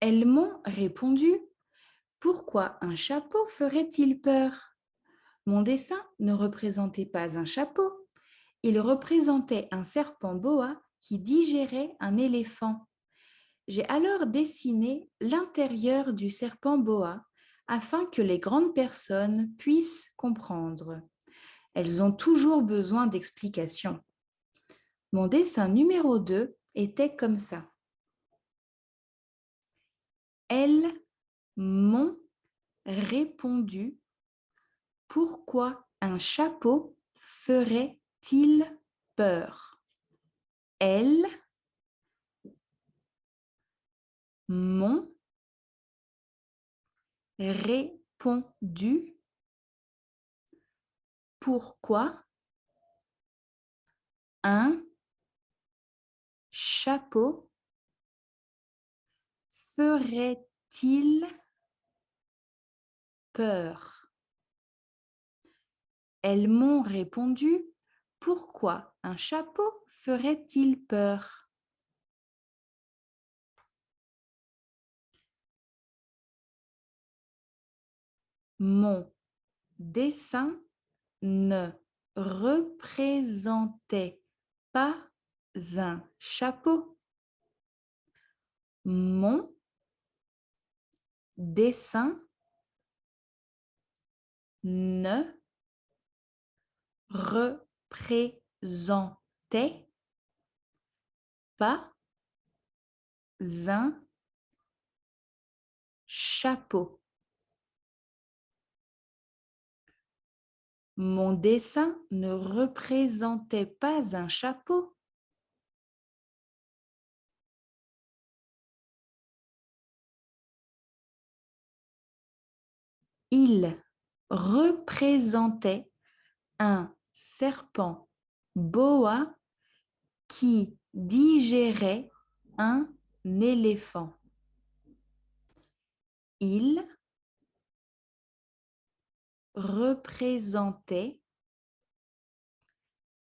Elles m'ont répondu: pourquoi un chapeau ferait-il peur? Mon dessin ne représentait pas un chapeau, il représentait un serpent boa qui digérait un éléphant. J'ai alors dessiné l'intérieur du serpent boa afin que les grandes personnes puissent comprendre. Elles ont toujours besoin d'explications. Mon dessin numéro 2 était comme ça. Elles m'ont répondu: pourquoi un chapeau ferait-il peur? Elles m'ont répondu: pourquoi un chapeau ferait-il peur? Elles m'ont répondu: pourquoi un chapeau ferait-il peur? Mon dessin ne représentait pas un chapeau. Mon dessin ne représentait pas un chapeau. Mon dessin ne représentait pas un chapeau. Il représentait un serpent boa qui digérait un éléphant. Il représentait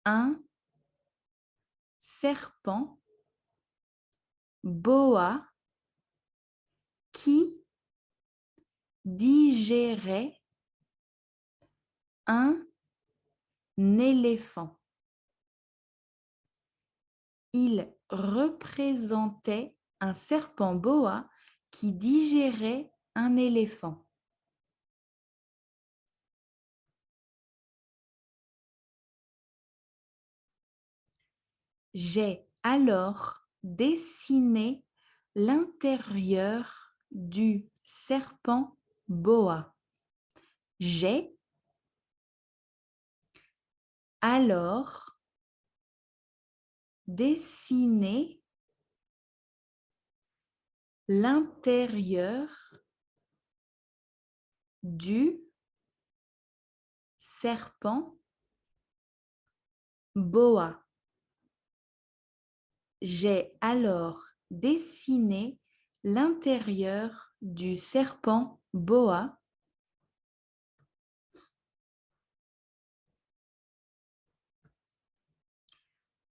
un serpent boa qui digérait un éléphant. Il représentait un serpent boa qui digérait un éléphant. J'ai alors dessiné l'intérieur du serpent boa. J'ai alors dessiné l'intérieur du serpent boa. J'ai alors dessiné l'intérieur du serpent boa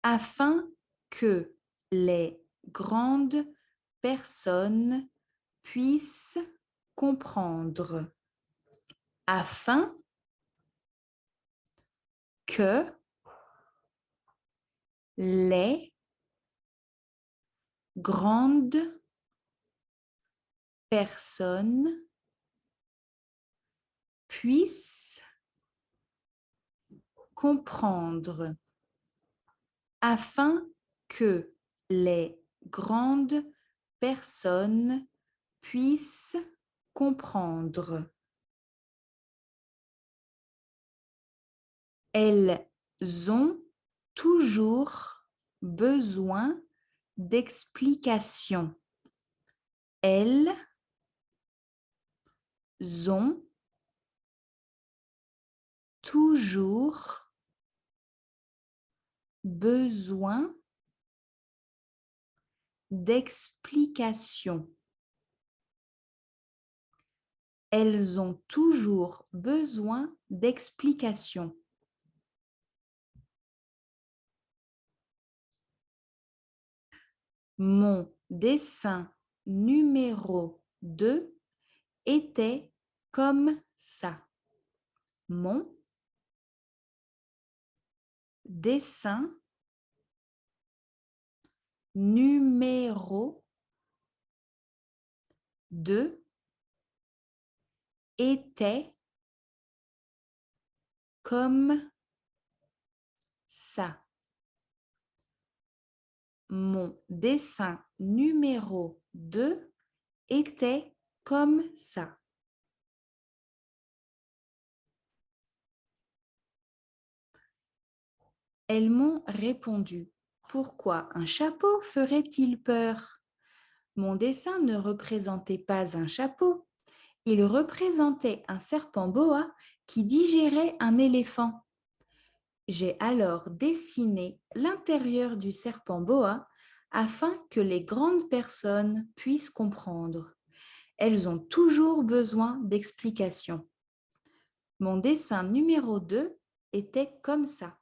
afin que les grandes personnes puissent comprendre. Afin que les grandes personnes puissent comprendre. Afin que les grandes personnes puissent comprendre. Elles ont toujours besoin d'explications. Elles ont toujours besoin d'explications. Elles ont toujours besoin d'explications. Mon dessin numéro 2 était comme ça. Mon dessin numéro 2 était comme ça. Mon dessin numéro 2 était comme ça. Elles m'ont répondu. Pourquoi un chapeau ferait-il peur? Mon dessin ne représentait pas un chapeau. Il représentait un serpent boa qui digérait un éléphant. J'ai alors dessiné l'intérieur du serpent boa afin que les grandes personnes puissent comprendre. Elles ont toujours besoin d'explications. Mon dessin numéro 2 était comme ça.